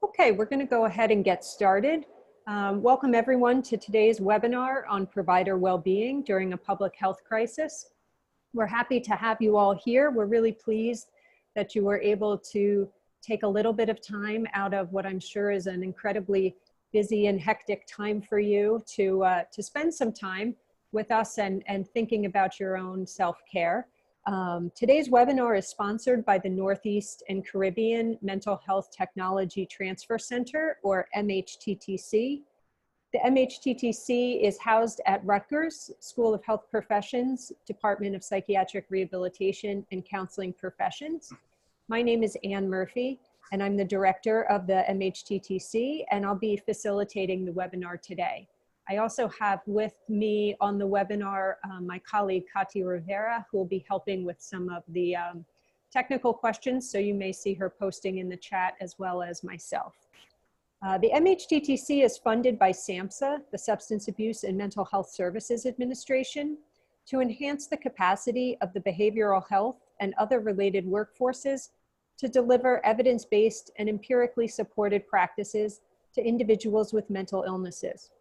Okay, we're going to go ahead and get started. Welcome everyone to today's webinar on provider well-being during a public health crisis. We're happy to have you all here. We're really pleased that you were able to take a little bit of time out of what I'm sure is an incredibly busy and hectic time for you to spend some time with us and thinking about your own self-care. Today's webinar is sponsored by the Northeast and Caribbean Mental Health Technology Transfer Center, or MHTTC. The MHTTC is housed at Rutgers School of Health Professions, Department of Psychiatric Rehabilitation and Counseling Professions. My name is Ann Murphy, and I'm the director of the MHTTC, and I'll be facilitating the webinar today. I also have with me on the webinar my colleague Katia Rivera, who will be helping with some of the technical questions, so you may see her posting in the chat as well as myself. The MHTTC is funded by SAMHSA, the Substance Abuse and Mental Health Services Administration, to enhance the capacity of the behavioral health and other related workforces to deliver evidence-based and empirically supported practices to individuals with mental illnesses.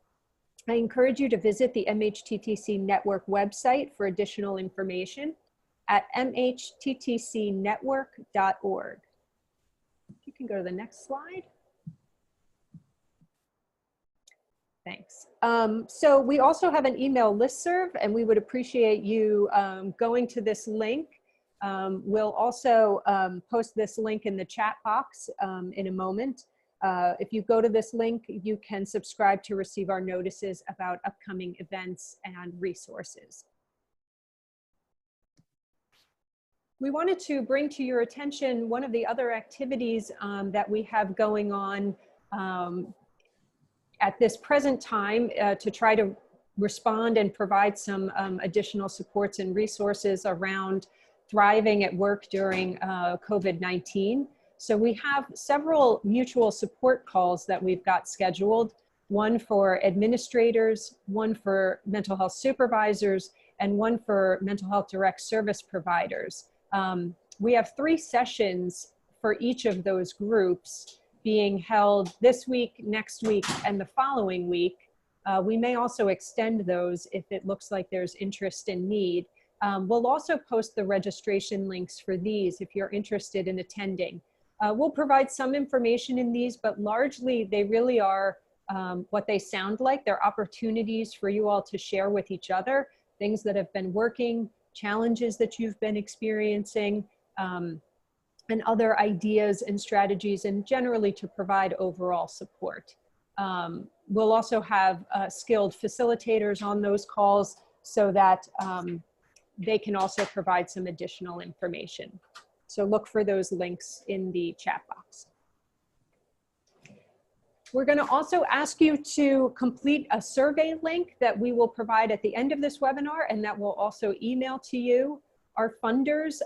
I encourage you to visit the MHTTC Network website for additional information at mhttcnetwork.org. You can go to the next slide. Thanks. So we also have an email listserv, and we would appreciate you going to this link. We'll also post this link in the chat box in a moment. If you go to this link, you can subscribe to receive our notices about upcoming events and resources. We wanted to bring to your attention one of the other activities that we have going on at this present time to try to respond and provide some additional supports and resources around thriving at work during COVID-19. So we have several mutual support calls that we've got scheduled, one for administrators, one for mental health supervisors, and one for mental health direct service providers. We have 3 sessions for each of those groups being held this week, next week, and the following week. We may also extend those if it looks like there's interest and need. We'll also post the registration links for these if you're interested in attending. We'll provide some information in these, but largely they really are what they sound like. They're opportunities for you all to share with each other, things that have been working, challenges that you've been experiencing, and other ideas and strategies, and generally to provide overall support. We'll also have skilled facilitators on those calls so that they can also provide some additional information. So look for those links in the chat box. We're going to also ask you to complete a survey link that we will provide at the end of this webinar, and that will also email to you. Our funders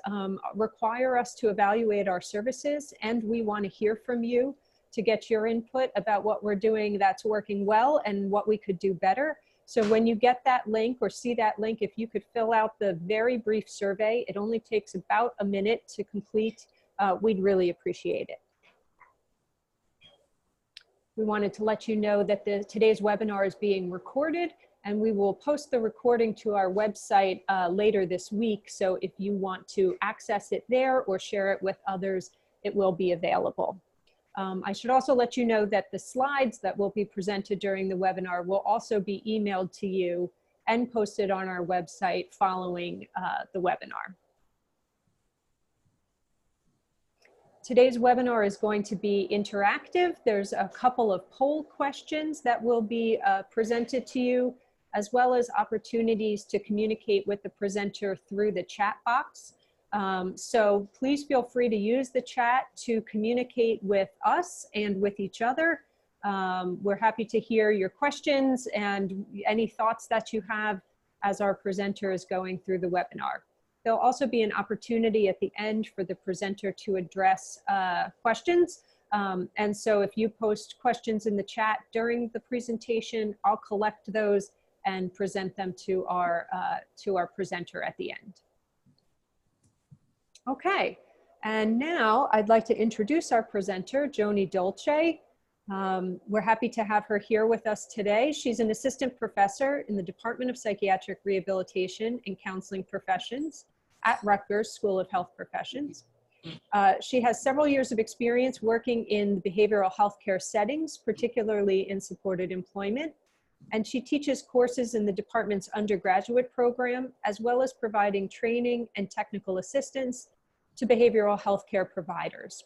require us to evaluate our services, and we want to hear from you to get your input about what we're doing that's working well and what we could do better. So when you get that link or see that link, if you could fill out the very brief survey, it only takes about a minute to complete, we'd really appreciate it. We wanted to let you know that today's webinar is being recorded, and we will post the recording to our website later this week. So if you want to access it there or share it with others, it will be available. I should also let you know that the slides that will be presented during the webinar will also be emailed to you and posted on our website following the webinar. Today's webinar is going to be interactive. There's a couple of poll questions that will be presented to you, as well as opportunities to communicate with the presenter through the chat box. So please feel free to use the chat to communicate with us and with each other. We're happy to hear your questions and any thoughts that you have as our presenter is going through the webinar. There'll also be an opportunity at the end for the presenter to address questions. And so if you post questions in the chat during the presentation, I'll collect those and present them to our presenter at the end. Okay, And now I'd like to introduce our presenter, Joni Dolce. We're happy to have her here with us today. She's an assistant professor in the Department of Psychiatric Rehabilitation and Counseling Professions at Rutgers School of Health Professions. She has several years of experience working in behavioral healthcare settings, particularly in supported employment. And she teaches courses in the department's undergraduate program, as well as providing training and technical assistance to behavioral healthcare providers.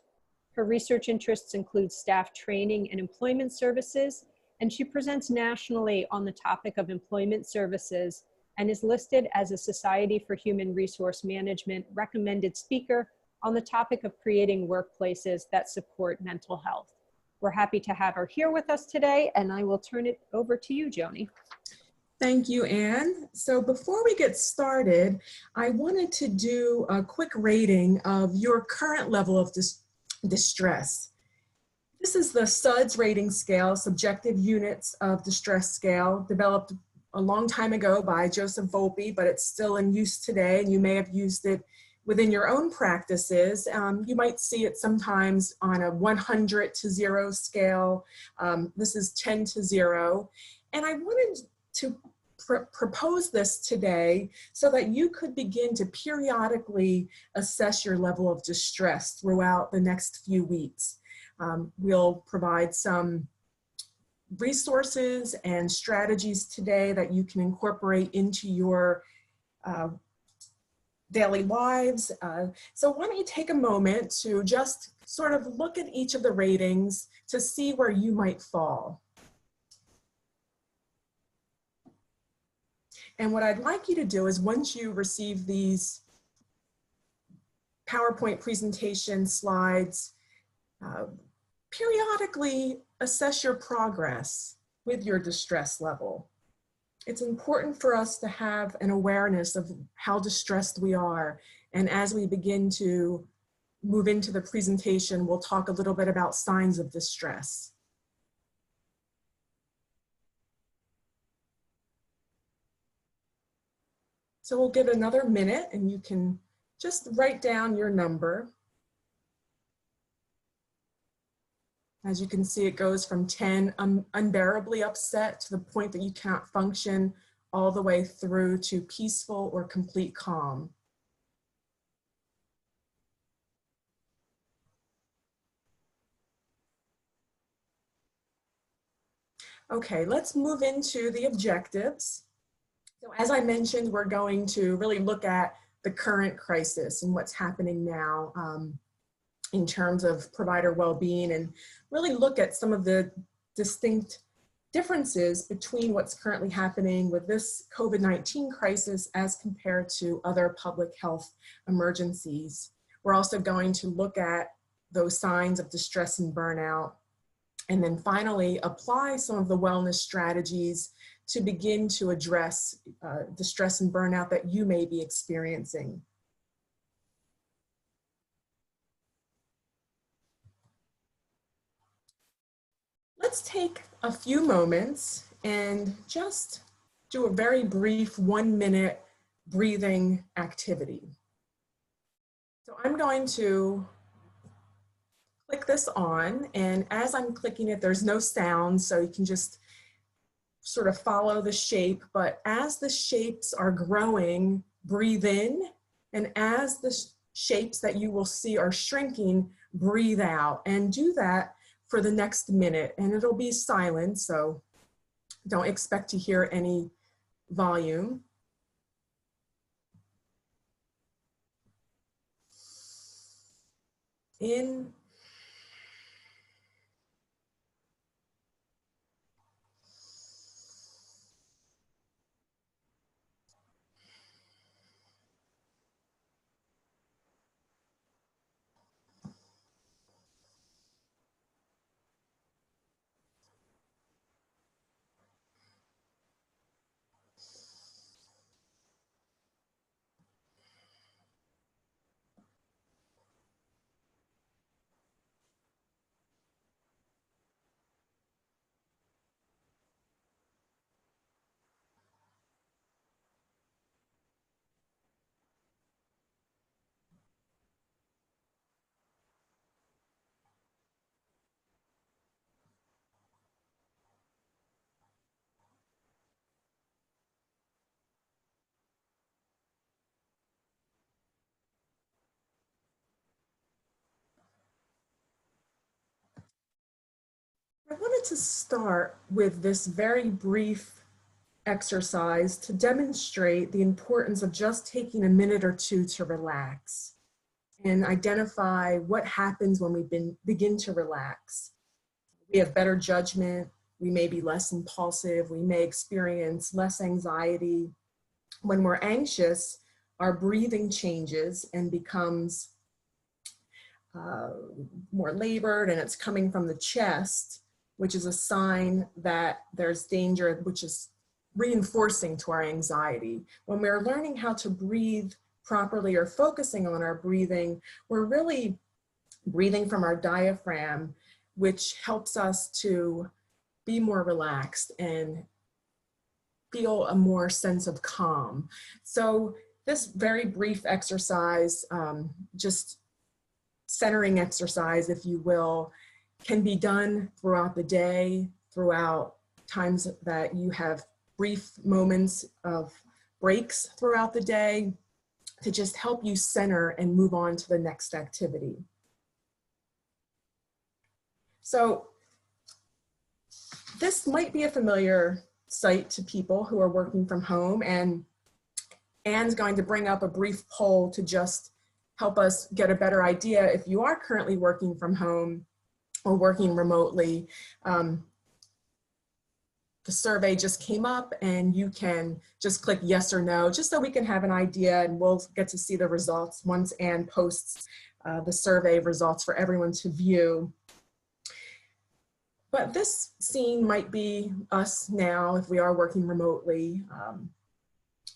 Her research interests include staff training and employment services, and she presents nationally on the topic of employment services and is listed as a Society for Human Resource Management recommended speaker on the topic of creating workplaces that support mental health. We're happy to have her here with us today, and I will turn it over to you, Joni. Thank you, Anne. So before we get started, I wanted to do a quick rating of your current level of distress. This is the SUDS rating scale, subjective units of distress scale, developed a long time ago by Joseph Volpe, but it's still in use today, and you may have used it within your own practices. You might see it sometimes on a 100 to 0 scale. This is 10 to 0. And I wanted to propose this today so that you could begin to periodically assess your level of distress throughout the next few weeks. We'll provide some resources and strategies today that you can incorporate into your daily lives. So why don't you take a moment to just sort of look at each of the ratings to see where you might fall. And what I'd like you to do is, once you receive these PowerPoint presentation slides, periodically assess your progress with your distress level. It's important for us to have an awareness of how distressed we are. And as we begin to move into the presentation, we'll talk a little bit about signs of distress. So we'll give another minute and you can just write down your number. As you can see, it goes from 10, unbearably upset, to the point that you cannot function, all the way through to peaceful or complete calm. Okay, let's move into the objectives. So as I mentioned, we're going to really look at the current crisis and what's happening now in terms of provider well-being, and really look at some of the distinct differences between what's currently happening with this COVID-19 crisis as compared to other public health emergencies. We're also going to look at those signs of distress and burnout, and then finally apply some of the wellness strategies to begin to address distress and burnout that you may be experiencing. Let's take a few moments and just do a very brief 1-minute breathing activity. So I'm going to click this on, and as I'm clicking it, there's no sound, so you can just sort of follow the shape. But as the shapes are growing, breathe in, and as the shapes that you will see are shrinking, breathe out, and do that for the next minute. And it'll be silent, so don't expect to hear any volume. In. I wanted to start with this very brief exercise to demonstrate the importance of just taking a minute or two to relax and identify what happens when we begin to relax. We have better judgment, we may be less impulsive, we may experience less anxiety. When we're anxious, our breathing changes and becomes more labored, and it's coming from the chest, which is a sign that there's danger, which is reinforcing to our anxiety. When we're learning how to breathe properly or focusing on our breathing, we're really breathing from our diaphragm, which helps us to be more relaxed and feel a more sense of calm. So this very brief exercise, just centering exercise, if you will, can be done throughout the day, throughout times that you have brief moments of breaks throughout the day to just help you center and move on to the next activity. So this might be a familiar sight to people who are working from home, and Anne's going to bring up a brief poll to just help us get a better idea if you are currently working from home or working remotely. The survey just came up and you can just click yes or no, just so we can have an idea, and we'll get to see the results once Anne posts the survey results for everyone to view. But this scene might be us now if we are working remotely,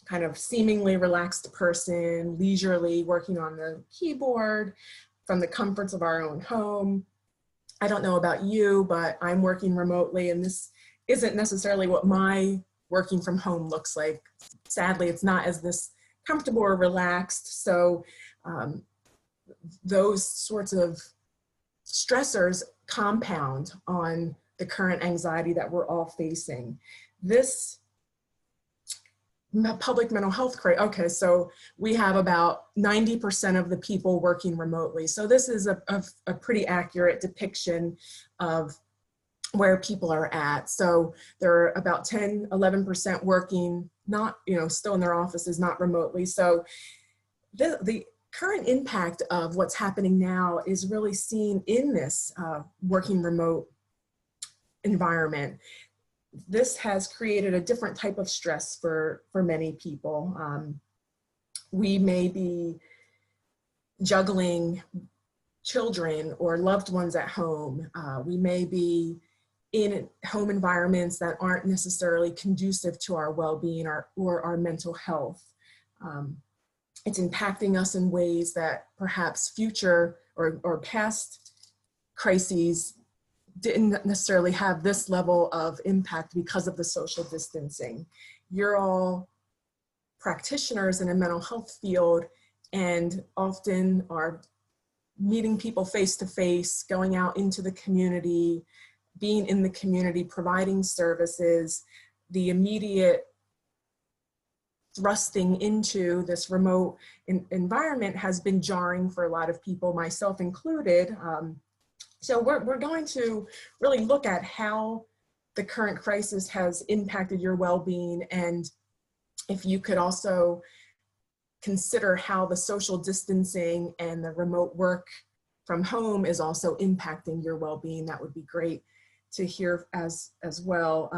kind of seemingly relaxed person, leisurely working on the keyboard from the comforts of our own home. I don't know about you, but I'm working remotely, and this isn't necessarily what my working from home looks like. Sadly, it's not as this comfortable or relaxed. So those sorts of stressors compound on the current anxiety that we're all facing. This public mental health crisis, okay, so we have about 90% of the people working remotely. So this is a pretty accurate depiction of where people are at. So there are about 10, 11% working, not, still in their offices, not remotely. So the current impact of what's happening now is really seen in this working remote environment. This has created a different type of stress for many people. We may be juggling children or loved ones at home. We may be in home environments that aren't necessarily conducive to our well-being or our mental health. It's impacting us in ways that perhaps future or past crises didn't necessarily have this level of impact because of the social distancing. You're all practitioners in a mental health field and often are meeting people face to face, going out into the community, being in the community, providing services. The immediate thrusting into this remote environment has been jarring for a lot of people, myself included. So we're going to really look at how the current crisis has impacted your well-being, and if you could also consider how the social distancing and the remote work from home is also impacting your well-being, that would be great to hear as well.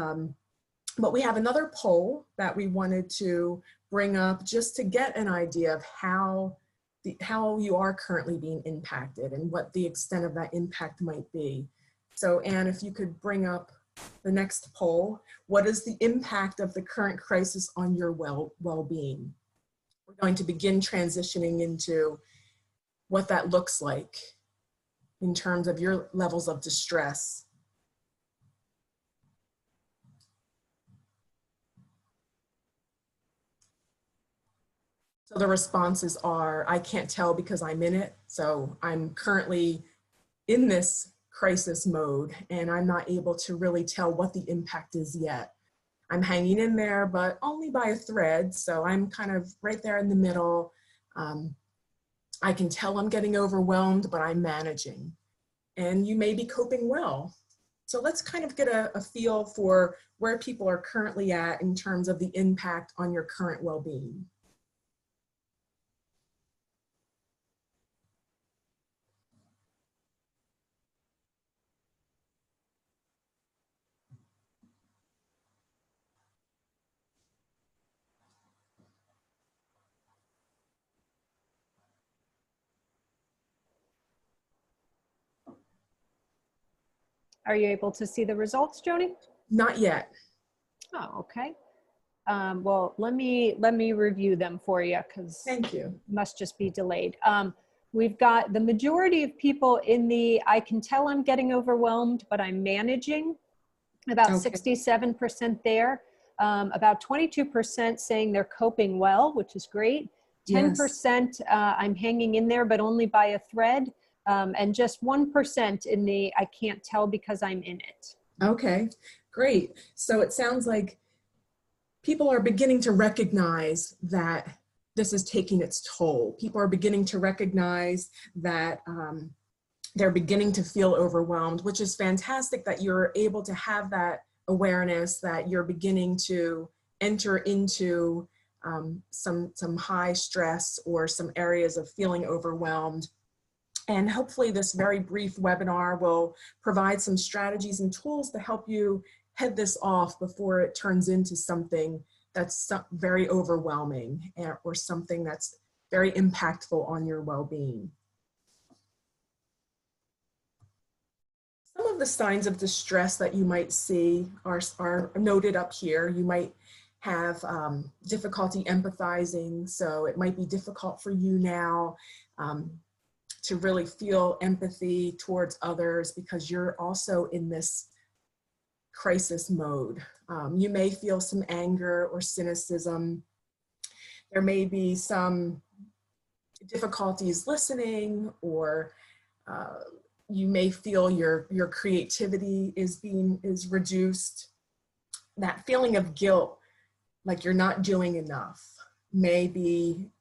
But we have another poll that we wanted to bring up just to get an idea of how you are currently being impacted and what the extent of that impact might be. So Anne, if you could bring up the next poll, what is the impact of the current crisis on your well-being? We're going to begin transitioning into what that looks like in terms of your levels of distress. So the responses are, I can't tell because I'm in it. So I'm currently in this crisis mode and I'm not able to really tell what the impact is yet. I'm hanging in there, but only by a thread. So I'm kind of right there in the middle. I can tell I'm getting overwhelmed, but I'm managing. And you may be coping well. So let's kind of get a feel for where people are currently at in terms of the impact on your current well-being. Are you able to see the results, Joni? Not yet. Oh, okay. Well, let me review them for you because Thank you. must just be delayed. We've got the majority of people in the, I can tell I'm getting overwhelmed, but I'm managing, about Okay. 67% there. About 22% saying they're coping well, which is great. 10% Yes. I'm hanging in there, but only by a thread. And just 1% in the, I can't tell because I'm in it. Okay, great. So it sounds like people are beginning to recognize that this is taking its toll. People are beginning to recognize that they're beginning to feel overwhelmed, which is fantastic that you're able to have that awareness, that you're beginning to enter into some high stress or some areas of feeling overwhelmed. And hopefully this very brief webinar will provide some strategies and tools to help you head this off before it turns into something that's very overwhelming or something that's very impactful on your well-being. Some of the signs of distress that you might see are noted up here. You might have difficulty empathizing, so it might be difficult for you now to really feel empathy towards others because you're also in this crisis mode. You may feel some anger or cynicism. There may be some difficulties listening, or you may feel your creativity is reduced. That feeling of guilt, like you're not doing enough, may be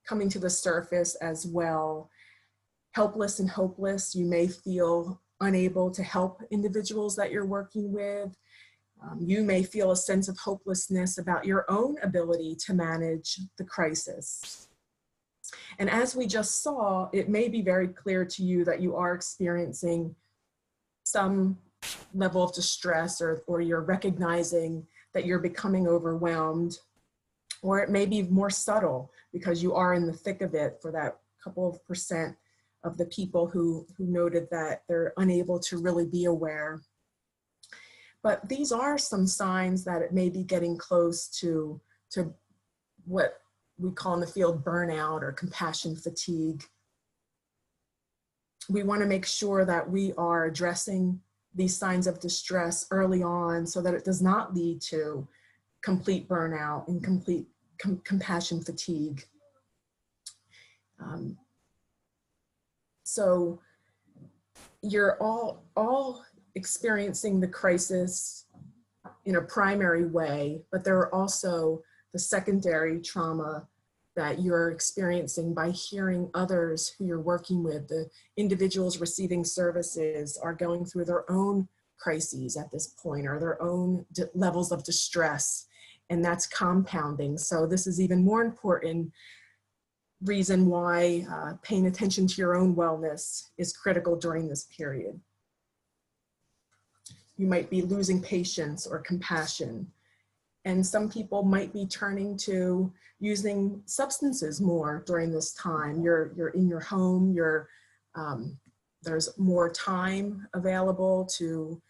coming to the surface as well. Helpless and hopeless, you may feel unable to help individuals that you're working with. You may feel a sense of hopelessness about your own ability to manage the crisis. And as we just saw, it may be very clear to you that you are experiencing some level of distress, or you're recognizing that you're becoming overwhelmed, or it may be more subtle because you are in the thick of it for that couple of percent of the people who noted that they're unable to really be aware. But these are some signs that it may be getting close to what we call in the field burnout or compassion fatigue. We want to make sure that we are addressing these signs of distress early on so that it does not lead to complete burnout and complete compassion fatigue. So you're all experiencing the crisis in a primary way, but there are also the secondary trauma that you're experiencing by hearing others who you're working with. The individuals receiving services are going through their own crises at this point, or their own levels of distress, and that's compounding. So this is even more important reason why paying attention to your own wellness is critical during this period. You might be losing patience or compassion. And some people might be turning to using substances more during this time. You're in your home, there's more time available to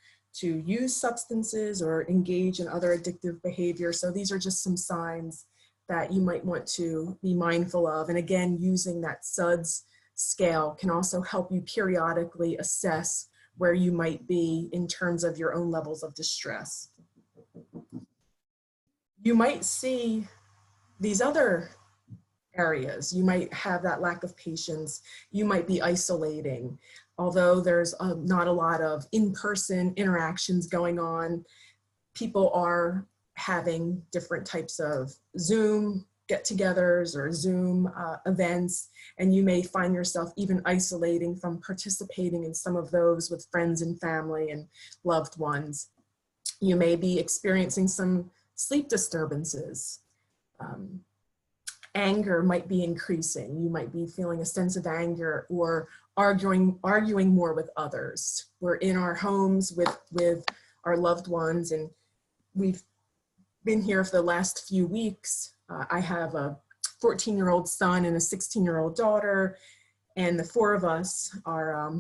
use substances or engage in other addictive behavior. So these are just some signs that you might want to be mindful of. And again, using that SUDS scale can also help you periodically assess where you might be in terms of your own levels of distress. You might see these other areas. You might have that lack of patience. You might be isolating. Although there's not a lot of in-person interactions going on, people are having different types of Zoom get-togethers or Zoom events, and you may find yourself even isolating from participating in some of those with friends and family and loved ones. You may be experiencing some sleep disturbances. Anger might be increasing. You might be feeling a sense of anger or arguing more with others. We're in our homes with our loved ones, and we've been here for the last few weeks. I have a 14-year-old son and a 16-year-old daughter, and the four of us are,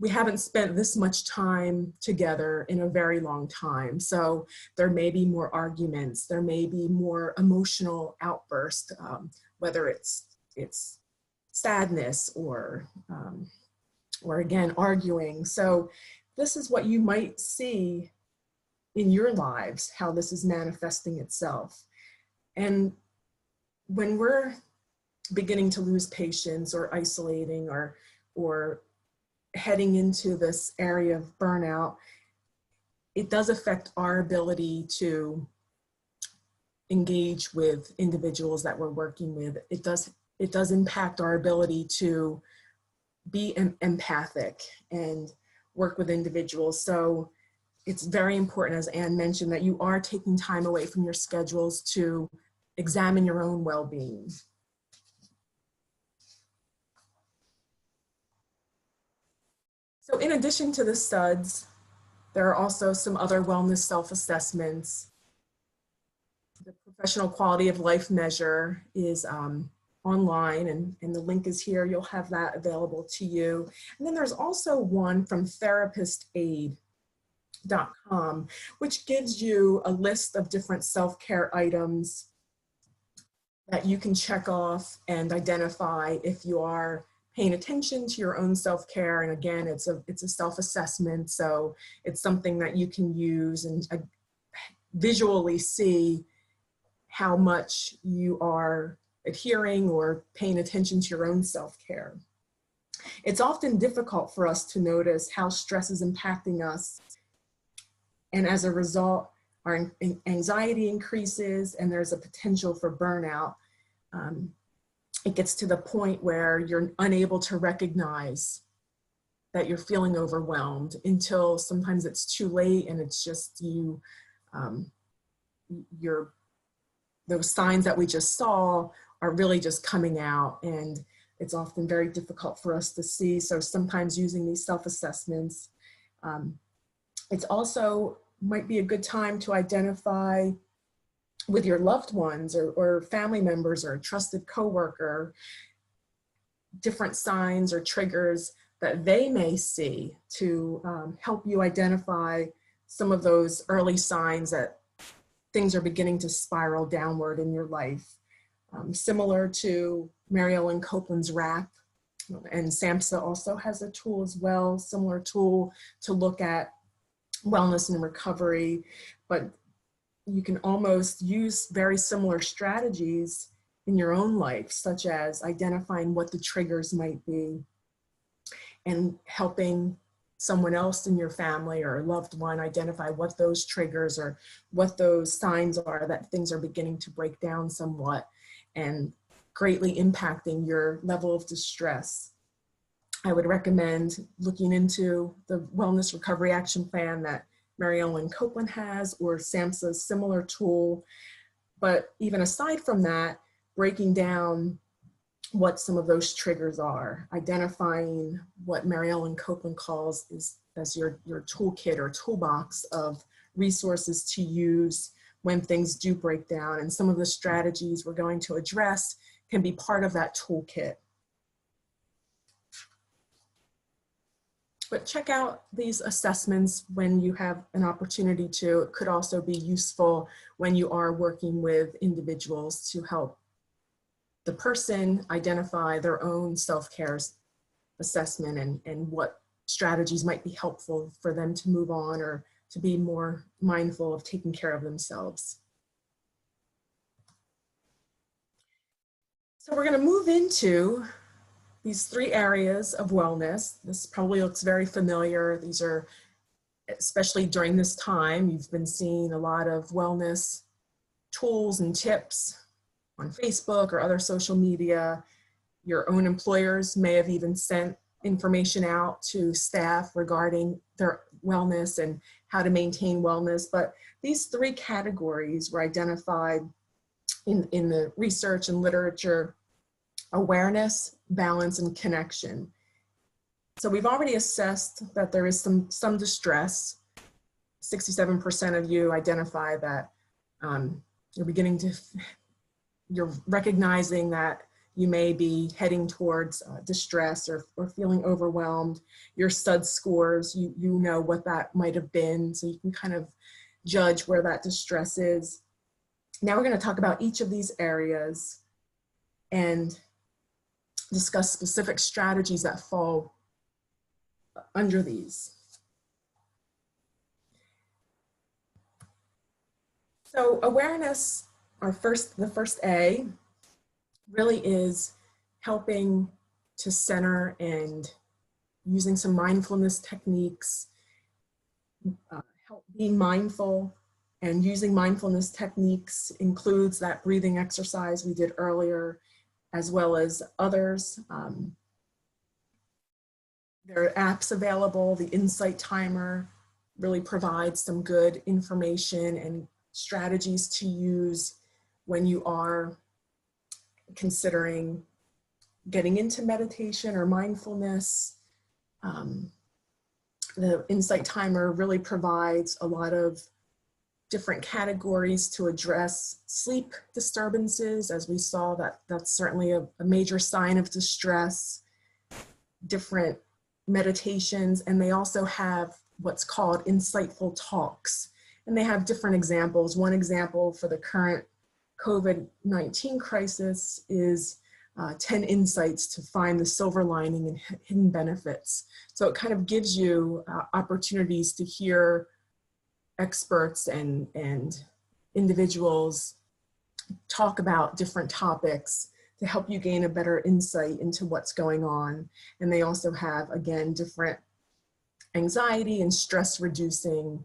we haven't spent this much time together in a very long time. So there may be more arguments, there may be more emotional outbursts, whether it's sadness or again, arguing. So this is what you might see in your lives, how this is manifesting itself. And when we're beginning to lose patience or isolating or heading into this area of burnout, it does affect our ability to engage with individuals that we're working with. It does impact our ability to be empathic and work with individuals. So it's very important, as Anne mentioned, that you are taking time away from your schedules to examine your own well-being. So in addition to the SUDS, there are also some other wellness self-assessments. The Professional Quality of Life Measure is online, and the link is here. You'll have that available to you. And then there's also one from therapistaid.com, which gives you a list of different self-care items that you can check off and identify if you are paying attention to your own self-care. And again, it's a self-assessment, so it's something that you can use and visually see how much you are adhering or paying attention to your own self-care. It's often difficult for us to notice how stress is impacting us, and as a result, our anxiety increases and there's a potential for burnout. It gets to the point where you're unable to recognize that you're feeling overwhelmed until sometimes it's too late, and it's just those signs that we just saw are really just coming out, and it's often very difficult for us to see. So sometimes using these self-assessments, it's also might be a good time to identify with your loved ones or family members or a trusted coworker, different signs or triggers that they may see to help you identify some of those early signs that things are beginning to spiral downward in your life. Similar to Mary Ellen Copeland's RAP, and SAMHSA also has a tool as well, similar tool to look at wellness and recovery, but you can almost use very similar strategies in your own life, such as identifying what the triggers might be and helping someone else in your family or a loved one identify what those triggers or what those signs are that things are beginning to break down somewhat and greatly impacting your level of distress. I would recommend looking into the Wellness Recovery Action Plan that Mary Ellen Copeland has, or SAMHSA's similar tool. But even aside from that, breaking down what some of those triggers are, identifying what Mary Ellen Copeland calls as your toolkit or toolbox of resources to use when things do break down. And some of the strategies we're going to address can be part of that toolkit. But check out these assessments when you have an opportunity to. It could also be useful when you are working with individuals to help the person identify their own self-care assessment and what strategies might be helpful for them to move on or to be more mindful of taking care of themselves. So we're going to move into these three areas of wellness. This probably looks very familiar. These are, especially during this time, you've been seeing a lot of wellness tools and tips on Facebook or other social media. Your own employers may have even sent information out to staff regarding their wellness and how to maintain wellness. But these three categories were identified in the research and literature: awareness, balance, and connection. So we've already assessed that there is some distress. 67% of you identify that you're recognizing that you may be heading towards distress or feeling overwhelmed. Your SUD scores, you know what that might have been, so you can kind of judge where that distress is. Now we're going to talk about each of these areas and discuss specific strategies that fall under these. So awareness, the first A, really is helping to center and using some mindfulness techniques, being mindful. And using mindfulness techniques includes that breathing exercise we did earlier, as well as others. There are apps available. The Insight Timer really provides some good information and strategies to use when you are considering getting into meditation or mindfulness. The Insight Timer really provides a lot of different categories to address sleep disturbances. As we saw, that's certainly a major sign of distress, different meditations, and they also have what's called insightful talks. And they have different examples. One example for the current COVID-19 crisis is 10 insights to find the silver lining and hidden benefits. So it kind of gives you opportunities to hear experts and individuals talk about different topics to help you gain a better insight into what's going on. And they also have, again, different anxiety and stress reducing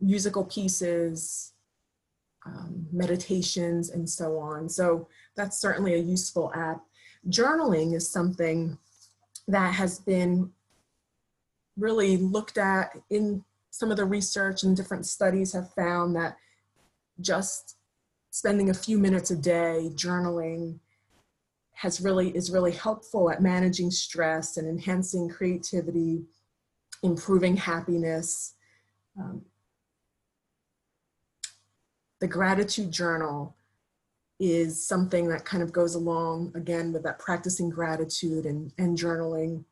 musical pieces, meditations, and so on. So that's certainly a useful app. Journaling is something that has been really looked at in some of the research, and different studies have found that just spending a few minutes a day journaling is really helpful at managing stress and enhancing creativity, improving happiness. The gratitude journal is something that kind of goes along, again, with that practicing gratitude and journaling,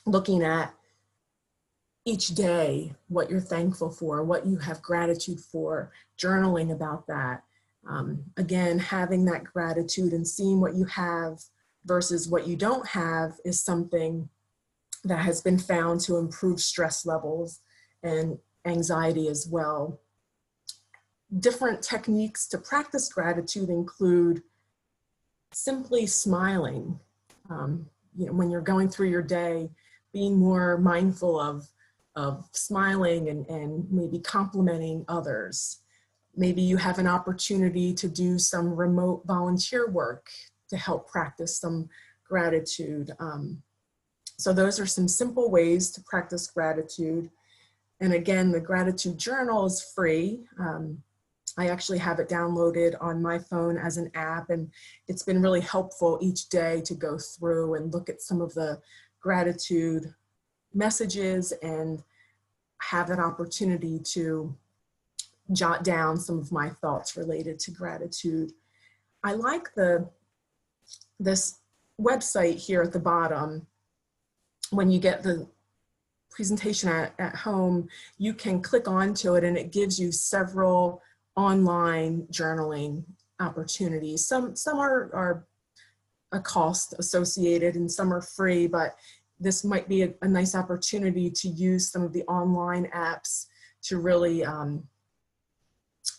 looking at each day what you're thankful for, what you have gratitude for, journaling about that. Again, having that gratitude and seeing what you have versus what you don't have is something that has been found to improve stress levels and anxiety as well. Different techniques to practice gratitude include simply smiling. When you're going through your day, being more mindful of smiling and maybe complimenting others. Maybe you have an opportunity to do some remote volunteer work to help practice some gratitude. So those are some simple ways to practice gratitude. And again, the gratitude journal is free. I actually have it downloaded on my phone as an app, and it's been really helpful each day to go through and look at some of the gratitude messages and have an opportunity to jot down some of my thoughts related to gratitude. I like this website here at the bottom. When you get the presentation at home, you can click onto it and it gives you several online journaling opportunities. Some are a cost associated and some are free, but this might be a nice opportunity to use some of the online apps to really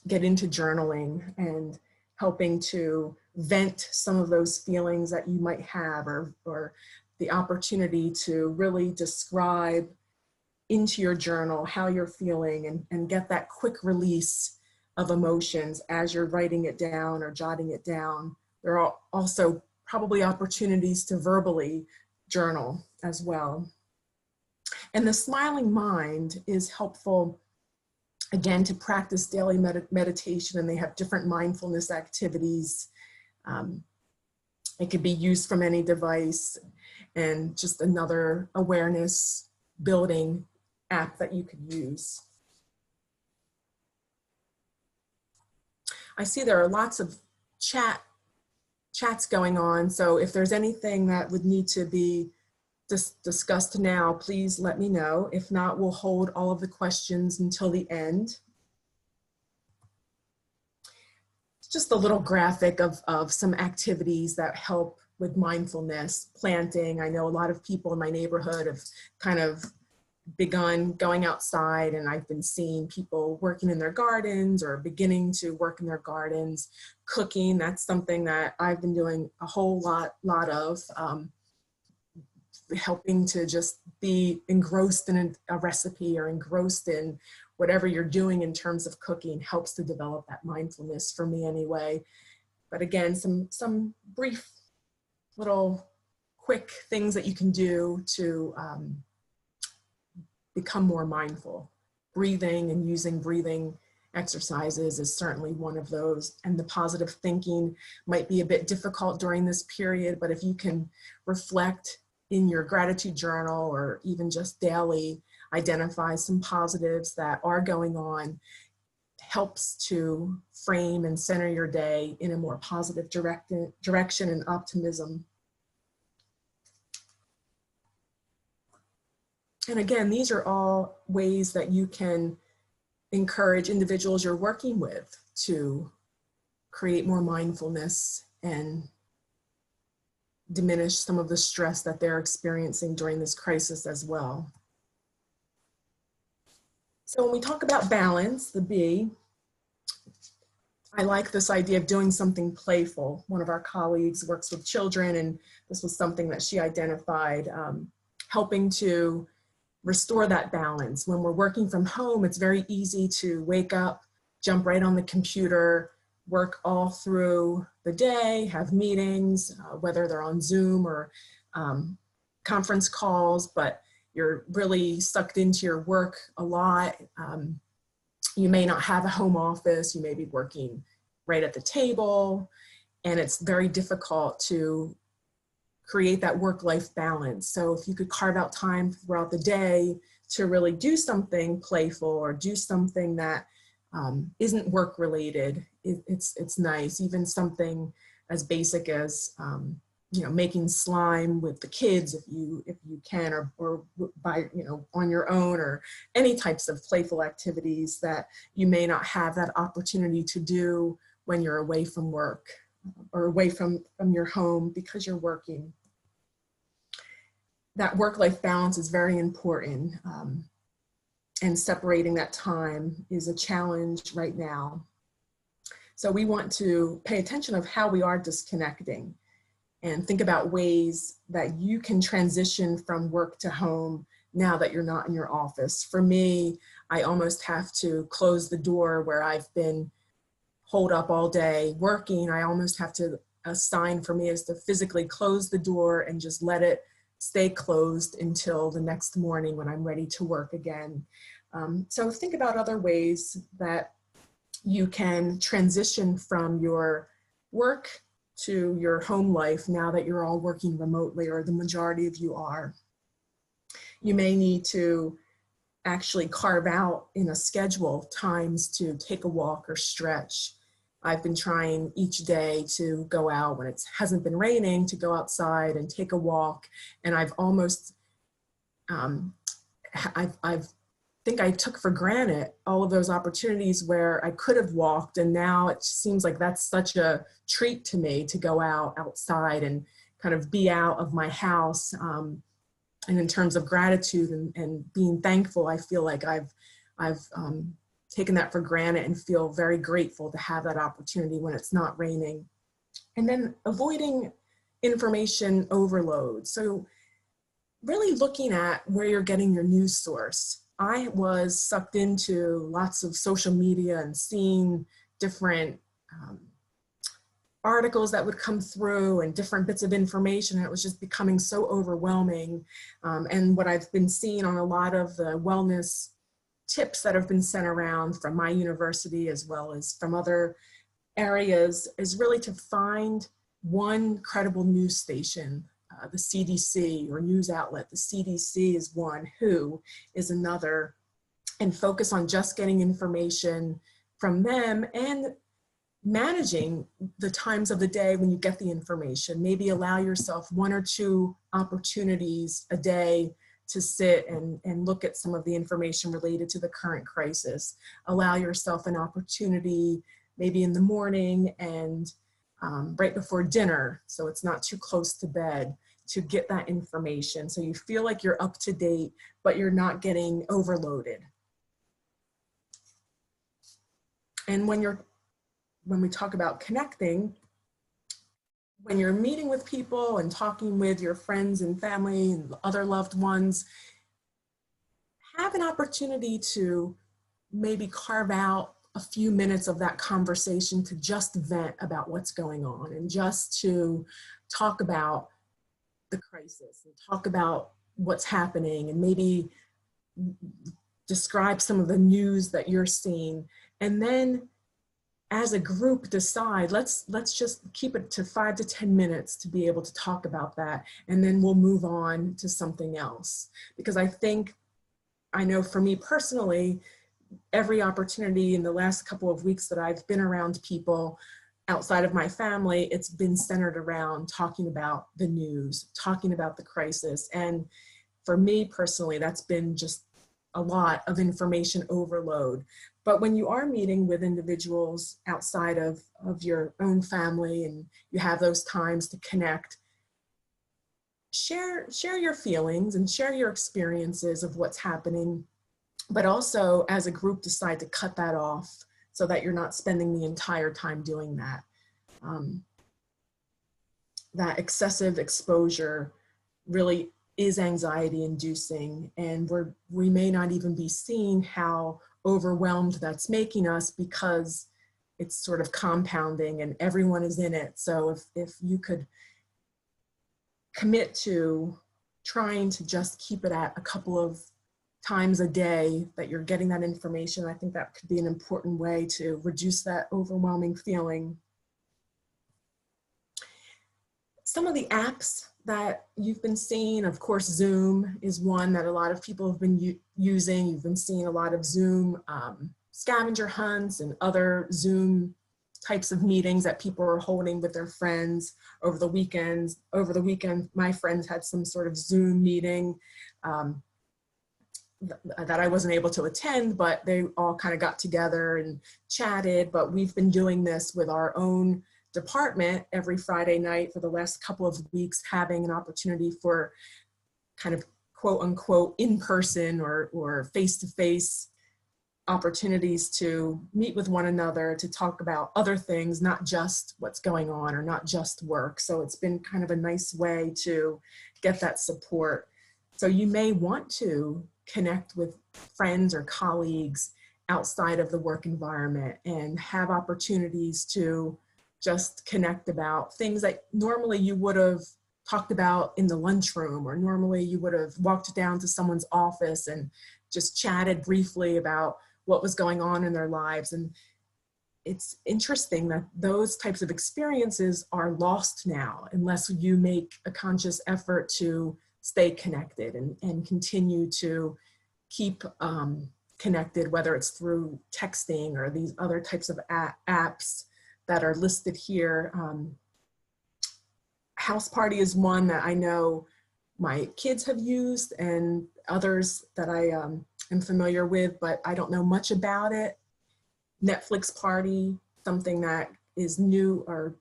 get into journaling and helping to vent some of those feelings that you might have, or the opportunity to really describe into your journal how you're feeling and get that quick release of emotions as you're writing it down or jotting it down. There are also probably opportunities to verbally journal as well. And the smiling mind is helpful, again, to practice daily meditation, and they have different mindfulness activities. It could be used from any device, and just another awareness building app that you could use. I see there are lots of chats going on, so if there's anything that would need to be discussed now, please let me know. If not, we'll hold all of the questions until the end. Just a little graphic of some activities that help with mindfulness. Planting. I know a lot of people in my neighborhood have kind of begun going outside, and I've been seeing people working in their gardens or beginning to work in their gardens. Cooking, that's something that I've been doing a whole lot of, helping to just be engrossed in a recipe or engrossed in whatever you're doing in terms of cooking helps to develop that mindfulness for me anyway. But again, some brief little quick things that you can do to become more mindful. Breathing and using breathing exercises is certainly one of those. And the positive thinking might be a bit difficult during this period, but if you can reflect in your gratitude journal or even just daily, identify some positives that are going on, helps to frame and center your day in a more positive direction and optimism. And again, these are all ways that you can encourage individuals you're working with to create more mindfulness and diminish some of the stress that they're experiencing during this crisis as well. So when we talk about balance, the B, I like this idea of doing something playful. One of our colleagues works with children, and this was something that she identified, helping to restore that balance. When we're working from home, it's very easy to wake up, jump right on the computer, work all through the day, have meetings, whether they're on Zoom or conference calls, but you're really sucked into your work a lot. You may not have a home office, you may be working right at the table, and it's very difficult to create that work-life balance. So if you could carve out time throughout the day to really do something playful or do something that isn't work-related, it's nice. Even something as basic as making slime with the kids if you can, or by on your own, or any types of playful activities that you may not have that opportunity to do when you're away from work or away from your home because you're working. That work-life balance is very important, and separating that time is a challenge right now. So we want to pay attention of how we are disconnecting and think about ways that you can transition from work to home now that you're not in your office. For me, I almost have to close the door where I've been holed up all day working. I almost have to, a sign for me is to physically close the door and just let it stay closed until the next morning when I'm ready to work again. So think about other ways that you can transition from your work to your home life now that you're all working remotely, or the majority of you are. You may need to actually carve out in a schedule times to take a walk or stretch. I've been trying each day to go out when it hasn't been raining, to go outside and take a walk. And I've almost, I think I took for granted all of those opportunities where I could have walked. And now it seems like that's such a treat to me to go outside and kind of be out of my house. And in terms of gratitude and being thankful, I feel like I've taken that for granted and feel very grateful to have that opportunity when it's not raining. And then avoiding information overload. So really looking at where you're getting your news source. I was sucked into lots of social media and seeing different articles that would come through and different bits of information. And it was just becoming so overwhelming. And what I've been seeing on a lot of the wellness tips that have been sent around from my university as well as from other areas is really to find one credible news station, the CDC, or news outlet. The CDC is one, WHO is another, and focus on just getting information from them and managing the times of the day when you get the information. Maybe allow yourself 1 or 2 opportunities a day to sit and look at some of the information related to the current crisis. Allow yourself an opportunity maybe in the morning and right before dinner, so it's not too close to bed, to get that information so you feel like you're up to date, but you're not getting overloaded. And when we talk about connecting, when you're meeting with people and talking with your friends and family and other loved ones, have an opportunity to maybe carve out a few minutes of that conversation to just vent about what's going on and just to talk about the crisis and talk about what's happening and maybe describe some of the news that you're seeing. And then as a group decide, let's just keep it to 5 to 10 minutes to be able to talk about that. And then we'll move on to something else. Because I know for me personally, every opportunity in the last couple of weeks that I've been around people outside of my family, it's been centered around talking about the news, talking about the crisis. And for me personally, that's been just a lot of information overload. But when you are meeting with individuals outside of your own family and you have those times to connect, share your feelings and share your experiences of what's happening, but also as a group decide to cut that off so that you're not spending the entire time doing that. That excessive exposure really is anxiety inducing, and we may not even be seeing how overwhelmed that's making us because it's sort of compounding and everyone is in it. So if you could commit to trying to just keep it at a couple of times a day that you're getting that information, I think that could be an important way to reduce that overwhelming feeling. Some of the apps that you've been seeing, of course, Zoom is one that a lot of people have been using. You've been seeing a lot of Zoom scavenger hunts and other Zoom types of meetings that people are holding with their friends over the weekends. Over the weekend, my friends had some sort of Zoom meeting that I wasn't able to attend, but they all kind of got together and chatted. But we've been doing this with our own department every Friday night for the last couple of weeks, having an opportunity for kind of quote unquote in-person or face-to-face opportunities to meet with one another, to talk about other things, not just what's going on or not just work. So it's been kind of a nice way to get that support. So you may want to connect with friends or colleagues outside of the work environment and have opportunities to just connect about things that normally you would have talked about in the lunchroom, or normally you would have walked down to someone's office and just chatted briefly about what was going on in their lives. And it's interesting that those types of experiences are lost now unless you make a conscious effort to stay connected and continue to keep connected, whether it's through texting or these other types of apps that are listed here. House Party is one that I know my kids have used and others that I am familiar with, but I don't know much about it. Netflix Party, something that is new, or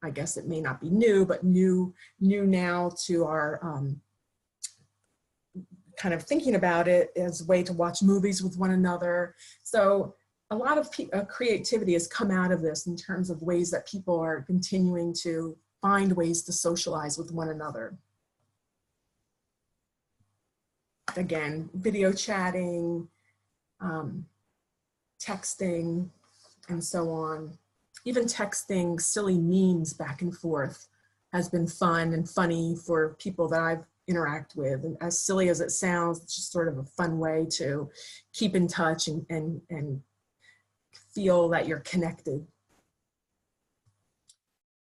I guess it may not be new, but new now to our kind of thinking about it as a way to watch movies with one another. So a lot of creativity has come out of this in terms of ways that people are continuing to find ways to socialize with one another. again, video chatting, texting, and so on. Even texting silly memes back and forth has been fun and funny for people that I've interact with. And as silly as it sounds, it's just sort of a fun way to keep in touch and feel that you're connected.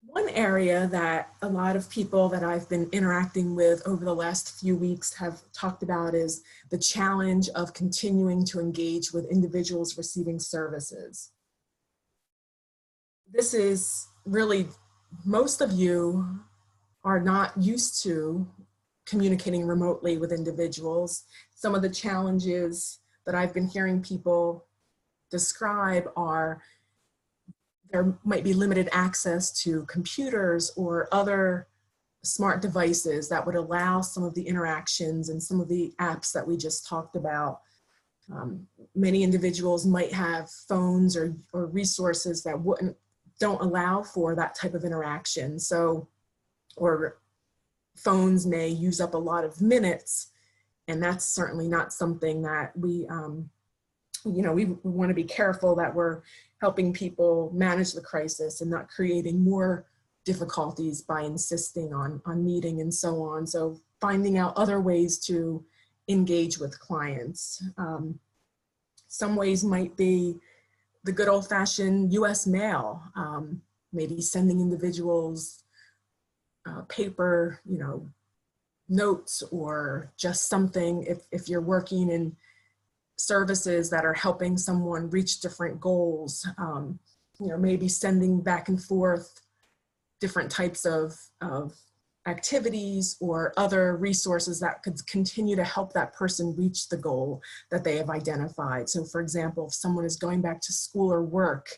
One area that a lot of people that I've been interacting with over the last few weeks have talked about is the challenge of continuing to engage with individuals receiving services. This is really, most of you are not used to communicating remotely with individuals. Some of the challenges that I've been hearing people describe are there might be limited access to computers or other smart devices that would allow some of the interactions and some of the apps that we just talked about. Many individuals might have phones or resources that don't allow for that type of interaction. So, or phones may use up a lot of minutes, and that's certainly not something that we want to be careful that we're helping people manage the crisis and not creating more difficulties by insisting on meeting and so on. So finding out other ways to engage with clients. Some ways might be the good old-fashioned US mail, maybe sending individuals paper, notes, or just something if you're working in services that are helping someone reach different goals, maybe sending back and forth different types of activities or other resources that could continue to help that person reach the goal that they have identified. So for example, if someone is going back to school or work,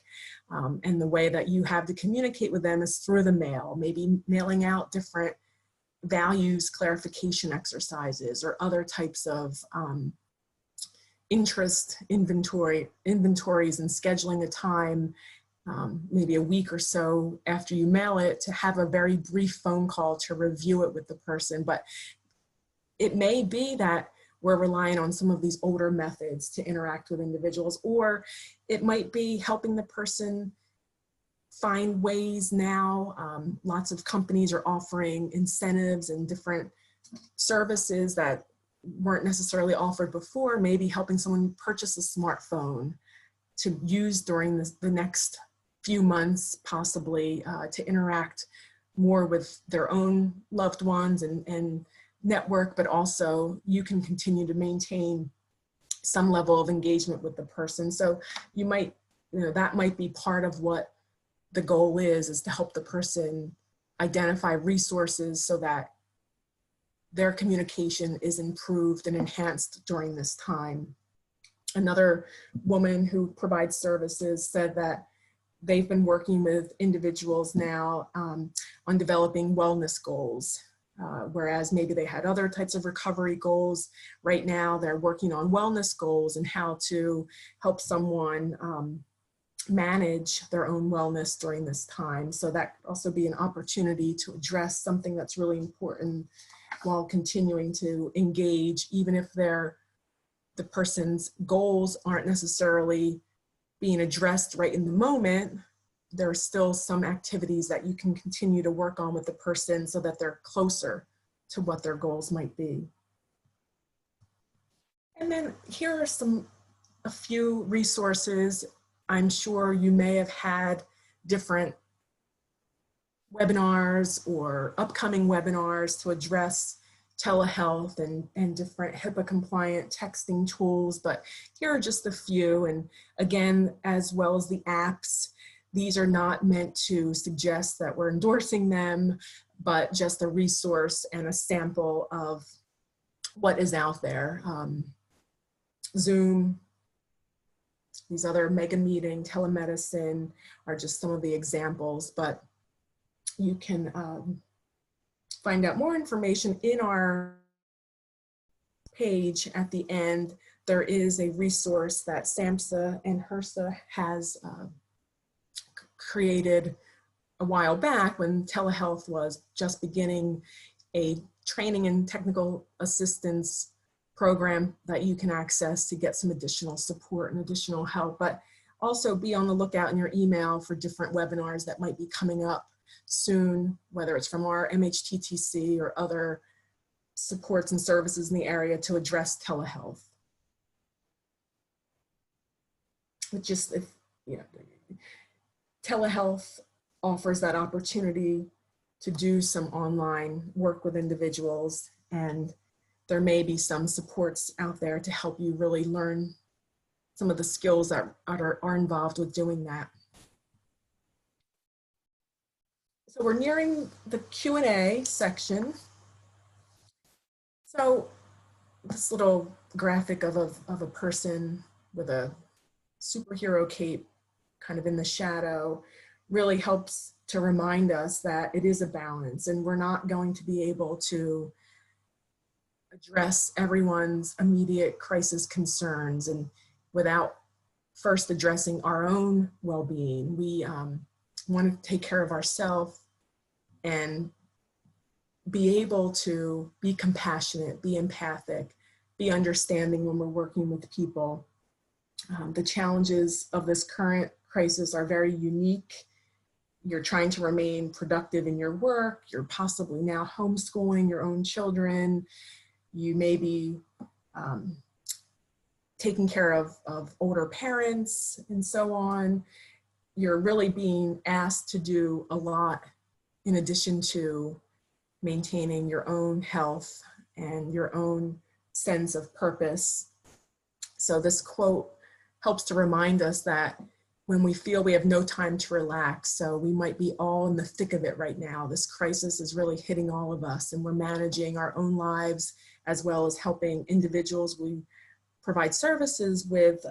and the way that you have to communicate with them is through the mail, maybe mailing out different values clarification exercises or other types of interest inventories, and scheduling a time, maybe a week or so after you mail it, to have a very brief phone call to review it with the person. But it may be that we're relying on some of these older methods to interact with individuals, or it might be helping the person find ways now. Lots of companies are offering incentives and different services that weren't necessarily offered before, maybe helping someone purchase a smartphone to use during the next few months, possibly to interact more with their own loved ones and network, but also you can continue to maintain some level of engagement with the person. So you might, that might be part of what the goal is to help the person identify resources so that their communication is improved and enhanced during this time. Another woman who provides services said that they've been working with individuals now on developing wellness goals, whereas maybe they had other types of recovery goals. Right now, they're working on wellness goals and how to help someone manage their own wellness during this time. So that could also be an opportunity to address something that's really important while continuing to engage, even if the person's goals aren't necessarily being addressed right in the moment. There are still some activities that you can continue to work on with the person so that they're closer to what their goals might be. And then here are a few resources. I'm sure you may have had different webinars or upcoming webinars to address telehealth and different HIPAA compliant texting tools, but here are just a few. And again, as well as the apps, these are not meant to suggest that we're endorsing them, but just a resource and a sample of what is out there. Zoom, these other mega meeting, telemedicine are just some of the examples, but you can find out more information in our page at the end. There is a resource that SAMHSA and HRSA has created a while back when telehealth was just beginning, a training and technical assistance program that you can access to get some additional support and additional help. But also be on the lookout in your email for different webinars that might be coming up soon, whether it's from our MHTTC or other supports and services in the area to address telehealth. But just if, you know, telehealth offers that opportunity to do some online work with individuals, and there may be some supports out there to help you really learn some of the skills that are involved with doing that. So we're nearing the Q&A section. So this little graphic of a person with a superhero cape kind of in the shadow really helps to remind us that it is a balance, and we're not going to be able to address everyone's immediate crisis concerns and without first addressing our own well-being. We want to take care of ourselves and be able to be compassionate, be empathic, be understanding when we're working with people. The challenges of this current crisis are very unique. You're trying to remain productive in your work. You're possibly now homeschooling your own children. You may be taking care of older parents and so on. You're really being asked to do a lot in addition to maintaining your own health and your own sense of purpose. So this quote helps to remind us that when we feel we have no time to relax, so we might be all in the thick of it right now. This crisis is really hitting all of us, and we're managing our own lives as well as helping individuals we provide services with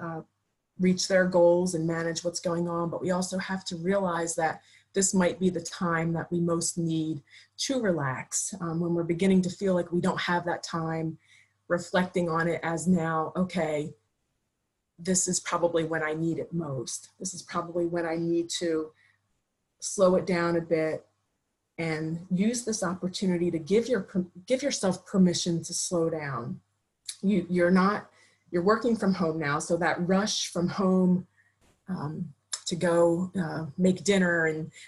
reach their goals and manage what's going on. But we also have to realize that this might be the time that we most need to relax. When we're beginning to feel like we don't have that time, reflecting on it as now, okay, this is probably when I need it most. This is probably when I need to slow it down a bit and use this opportunity to give yourself permission to slow down. You're working from home now, so that rush from home to go make dinner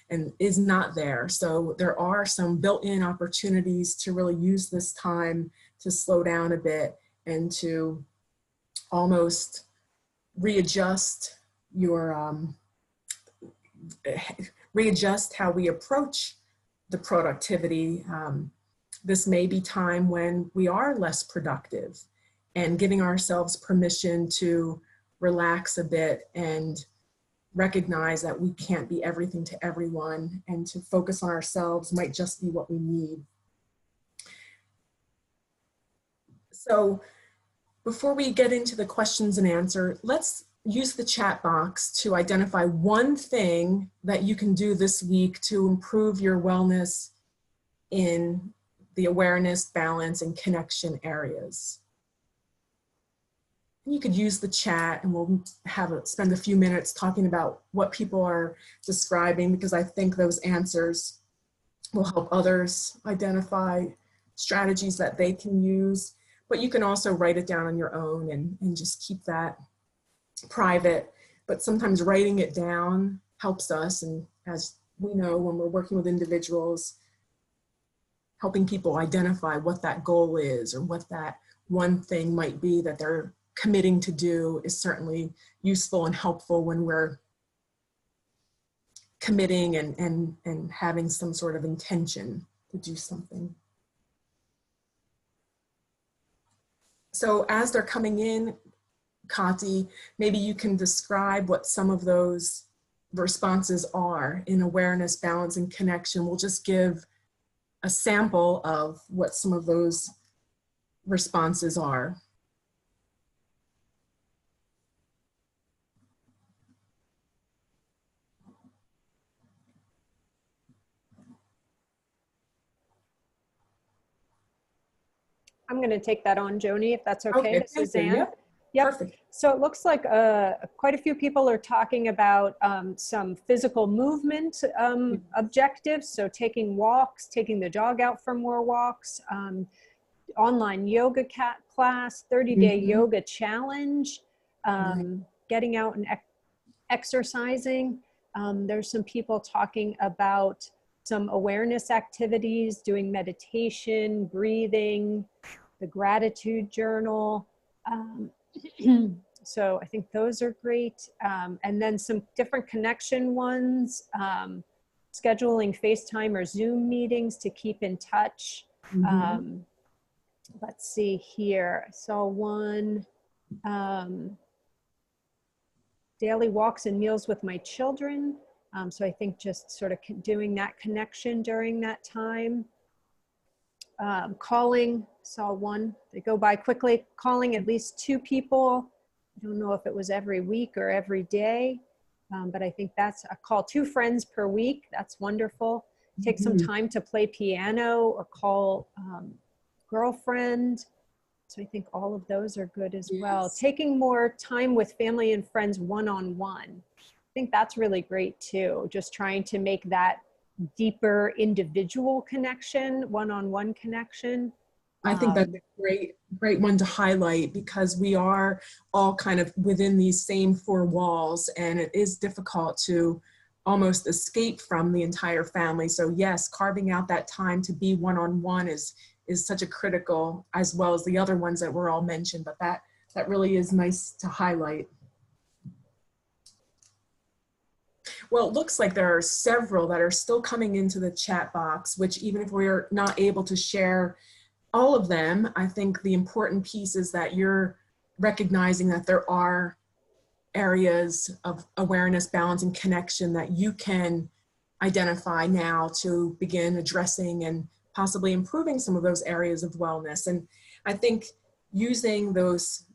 and is not there. So there are some built-in opportunities to really use this time to slow down a bit and to almost readjust readjust how we approach the productivity. This may be time when we are less productive, and giving ourselves permission to relax a bit and recognize that we can't be everything to everyone, and to focus on ourselves might just be what we need. So before we get into the questions and answer, let's use the chat box to identify one thing that you can do this week to improve your wellness in the awareness, balance, and connection areas. You could use the chat, and we'll spend a few minutes talking about what people are describing, because I think those answers will help others identify strategies that they can use. But you can also write it down on your own and just keep that private. But sometimes writing it down helps us, and as we know, when we're working with individuals, helping people identify what that goal is or what that one thing might be that they're committing to do is certainly useful and helpful when we're committing and having some sort of intention to do something. So as they're coming in, Kati, maybe you can describe what some of those responses are in awareness, balance, and connection. We'll just give a sample of what some of those responses are. I'm going to take that on, Joni, if that's okay. Okay, Suzanne. yep. Yep. Perfect. So it looks like quite a few people are talking about some physical movement objectives. So taking walks, taking the dog out for more walks, online yoga class, 30-day Mm-hmm. yoga challenge, Right. getting out and exercising. There's some people talking about some awareness activities, doing meditation, breathing, the gratitude journal. So I think those are great. And then some different connection ones, scheduling FaceTime or Zoom meetings to keep in touch. Mm-hmm. Let's see here. I saw one, daily walks and meals with my children. So I think just sort of doing that connection during that time. Calling, saw one, they go by quickly, calling at least 2 people. I don't know if it was every week or every day, but I think that's a call 2 friends per week. That's wonderful. Take some Mm-hmm. time to play piano or call girlfriend. So I think all of those are good as well. Yes. Taking more time with family and friends one-on-one. I think that's really great too. Just trying to make that deeper individual connection, one-on-one connection. I think that's a great one to highlight, because we are all kind of within these same 4 walls, and it is difficult to almost escape from the entire family. So yes, carving out that time to be one-on-one is such a critical, as well as the other ones that were all mentioned, but that really is nice to highlight. Well, it looks like there are several that are still coming into the chat box, which even if we're not able to share all of them, I think the important piece is that you're recognizing that there are areas of awareness, balance, and connection that you can identify now to begin addressing and possibly improving some of those areas of wellness. And I think using those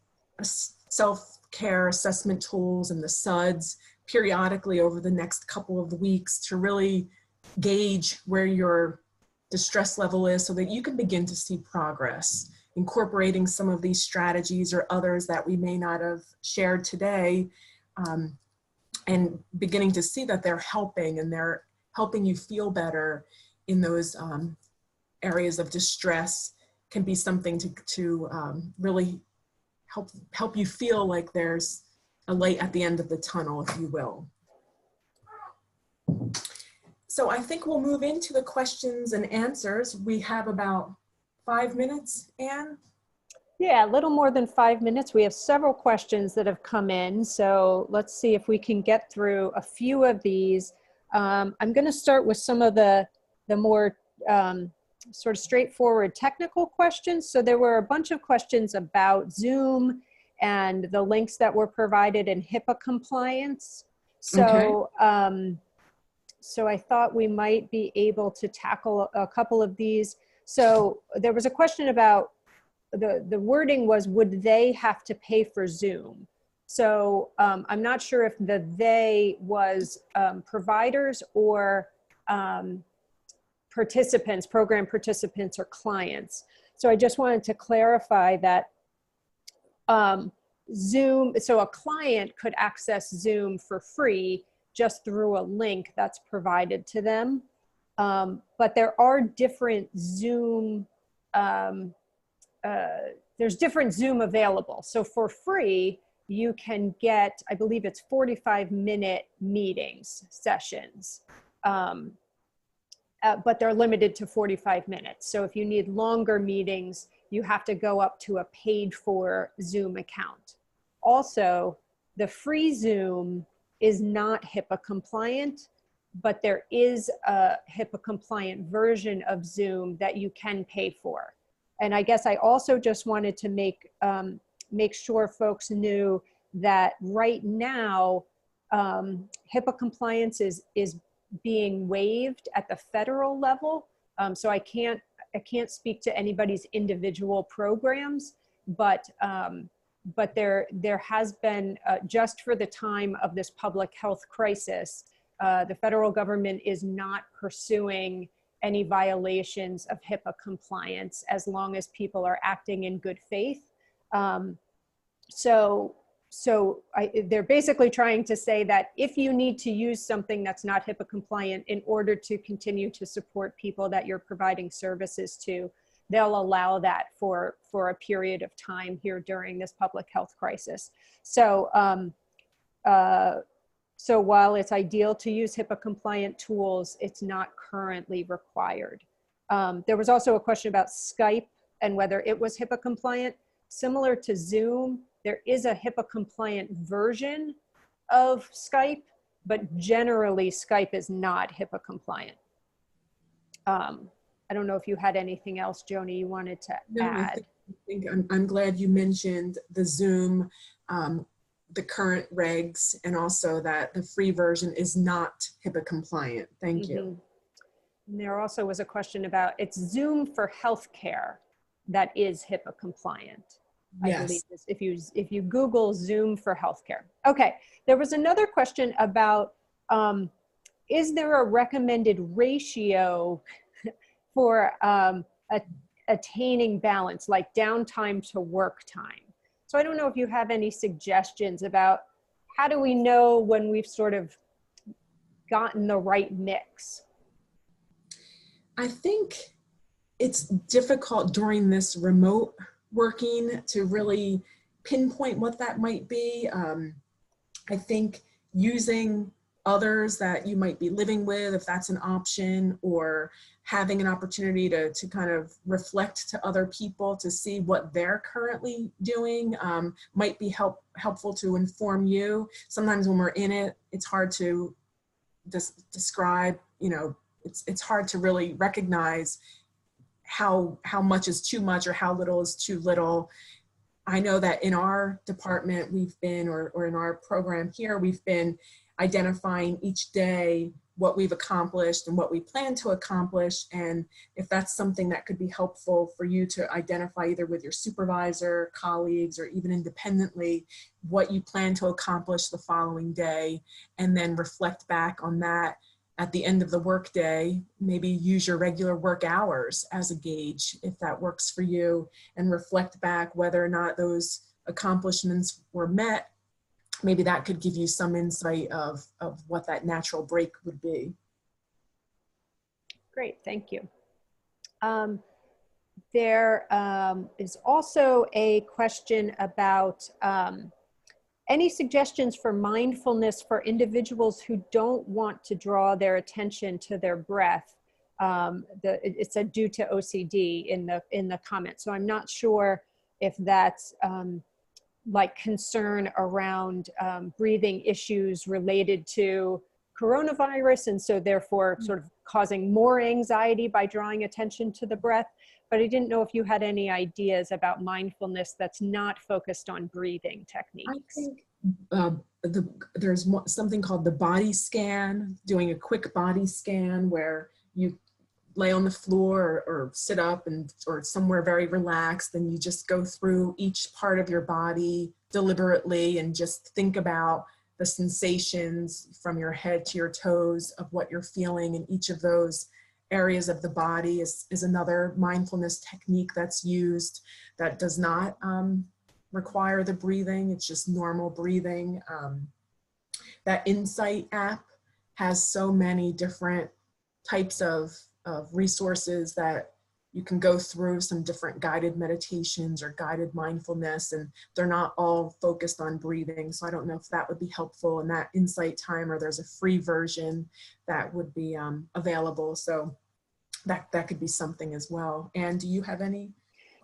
self-care assessment tools and the SUDS periodically over the next couple of weeks to really gauge where your distress level is, so that you can begin to see progress, incorporating some of these strategies or others that we may not have shared today, and beginning to see that they're helping, and they're helping you feel better in those areas of distress, can be something to really help you feel like there's a light at the end of the tunnel, if you will. So I think we'll move into the questions and answers. We have about 5 minutes, Anne? Yeah, a little more than 5 minutes. We have several questions that have come in, so let's see if we can get through a few of these. I'm going to start with some of the more sort of straightforward technical questions. So there were a bunch of questions about Zoom and the links that were provided in HIPAA compliance. So, Okay. So I thought we might be able to tackle a couple of these. So there was a question about the wording was, would they have to pay for Zoom? So I'm not sure if the they was providers or participants, program participants or clients. So I just wanted to clarify that Zoom, so a client could access Zoom for free just through a link that's provided to them. But there are different Zoom, there's different Zoom available. So for free, you can get, I believe it's 45-minute meetings, sessions. But they're limited to 45 minutes. So if you need longer meetings, you have to go up to a paid for Zoom account. Also, the free Zoom is not HIPAA compliant, but there is a HIPAA compliant version of Zoom that you can pay for. And I guess I also just wanted to make sure folks knew that right now, HIPAA compliance is being waived at the federal level. So I can't speak to anybody's individual programs, but there has been, just for the time of this public health crisis, the federal government is not pursuing any violations of HIPAA compliance as long as people are acting in good faith. They're basically trying to say that if you need to use something that's not HIPAA compliant in order to continue to support people that you're providing services to, they'll allow that for a period of time here during this public health crisis. So, so while it's ideal to use HIPAA compliant tools, it's not currently required. There was also a question about Skype and whether it was HIPAA compliant. Similar to Zoom, there is a HIPAA compliant version of Skype, but generally Skype is not HIPAA compliant. I don't know if you had anything else, Joni, you wanted to add. I think I'm glad you mentioned the Zoom, the current regs, and also that the free version is not HIPAA compliant. Thank you. And there also was a question about, it's Zoom for healthcare that is HIPAA compliant. Yes. I believe if you Google Zoom for healthcare. Okay, there was another question about, is there a recommended ratio for attaining balance, like downtime to work time? So I don't know if you have any suggestions about how do we know when we've sort of gotten the right mix? I think it's difficult during this remote working to really pinpoint what that might be. I think using others that you might be living with, if that's an option, or having an opportunity to kind of reflect to other people to see what they're currently doing might be helpful to inform you. Sometimes when we're in it, it's hard to describe, you know, it's hard to really recognize how much is too much or how little is too little. I know that in our department, we've been, or in our program here, we've been identifying each day what we've accomplished and what we plan to accomplish. And if that's something that could be helpful for you to identify either with your supervisor, colleagues, or even independently, what you plan to accomplish the following day, and then reflect back on that at the end of the workday. Maybe use your regular work hours as a gauge if that works for you, and reflect back whether or not those accomplishments were met. Maybe that could give you some insight of what that natural break would be. Great, thank you. There is also a question about any suggestions for mindfulness for individuals who don't want to draw their attention to their breath. It said due to OCD in the comment. So I'm not sure if that's like concern around breathing issues related to coronavirus, and so therefore sort of causing more anxiety by drawing attention to the breath. But I didn't know if you had any ideas about mindfulness that's not focused on breathing techniques. I think there's something called the body scan, doing a quick body scan where you lay on the floor or sit up or somewhere very relaxed, and you just go through each part of your body deliberately and just think about the sensations from your head to your toes of what you're feeling in each of those areas of the body is another mindfulness technique that's used that does not require the breathing. It's just normal breathing. That Insight app has so many different types of resources that you can go through, some different guided meditations or guided mindfulness, and they're not all focused on breathing. So I don't know if that would be helpful in that Insight timer. There's a free version that would be available. So that could be something as well. And do you have any?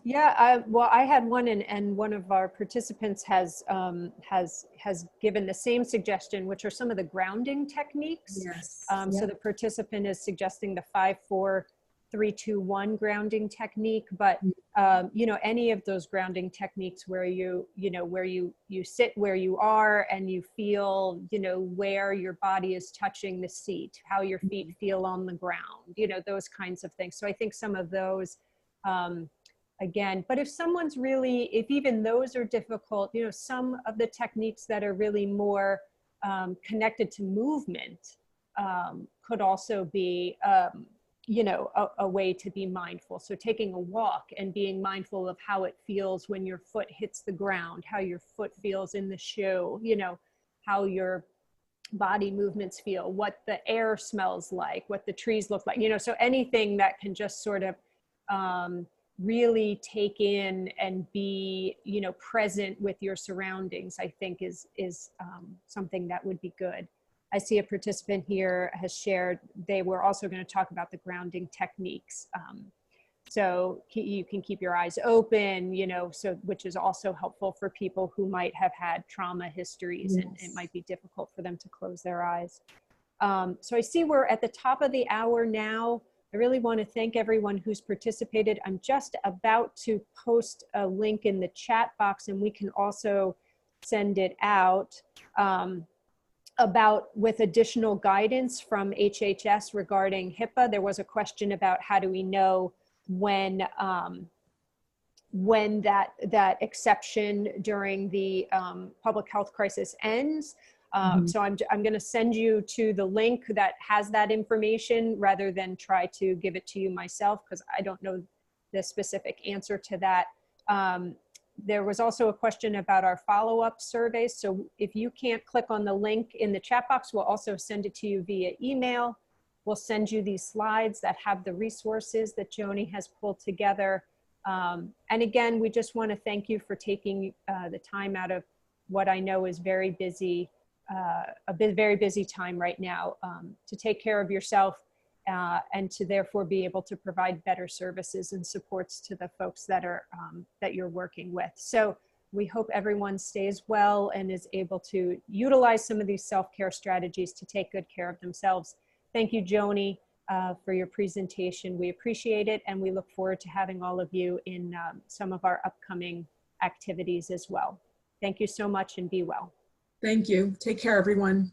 Yeah, well, I had one, and one of our participants has given the same suggestion, which are some of the grounding techniques. Yes. So the participant is suggesting the 5-4-3-2-1 grounding technique, but you know, any of those grounding techniques where you sit where you are and you feel, you know, where your body is touching the seat, how your feet feel on the ground, you know, those kinds of things. So I think some of those. Again, but if someone's really, if even those are difficult, you know, some of the techniques that are really more connected to movement could also be, you know, a way to be mindful. So taking a walk and being mindful of how it feels when your foot hits the ground, how your foot feels in the shoe, you know, how your body movements feel, what the air smells like, what the trees look like, you know, so anything that can just sort of really take in and be, you know, present with your surroundings, I think is something that would be good. I see a participant here has shared they were also going to talk about the grounding techniques. So you can keep your eyes open, you know, so which is also helpful for people who might have had trauma histories. Yes. And it might be difficult for them to close their eyes. So I see we're at the top of the hour now. I really want to thank everyone who's participated. I'm just about to post a link in the chat box, and we can also send it out about with additional guidance from HHS regarding HIPAA. There was a question about how do we know when that exception during the public health crisis ends. So I'm going to send you to the link that has that information rather than try to give it to you myself, because I don't know the specific answer to that. There was also a question about our follow-up surveys. So if you can't click on the link in the chat box, we'll also send it to you via email. We'll send you these slides that have the resources that Joni has pulled together. And again, we just want to thank you for taking the time out of what I know is very busy, very busy time right now, to take care of yourself and to therefore be able to provide better services and supports to the folks that are that you're working with. So we hope everyone stays well and is able to utilize some of these self-care strategies to take good care of themselves. Thank you, Joni, for your presentation. We appreciate it, and we look forward to having all of you in some of our upcoming activities as well. Thank you so much, and be well. Thank you. Take care, everyone.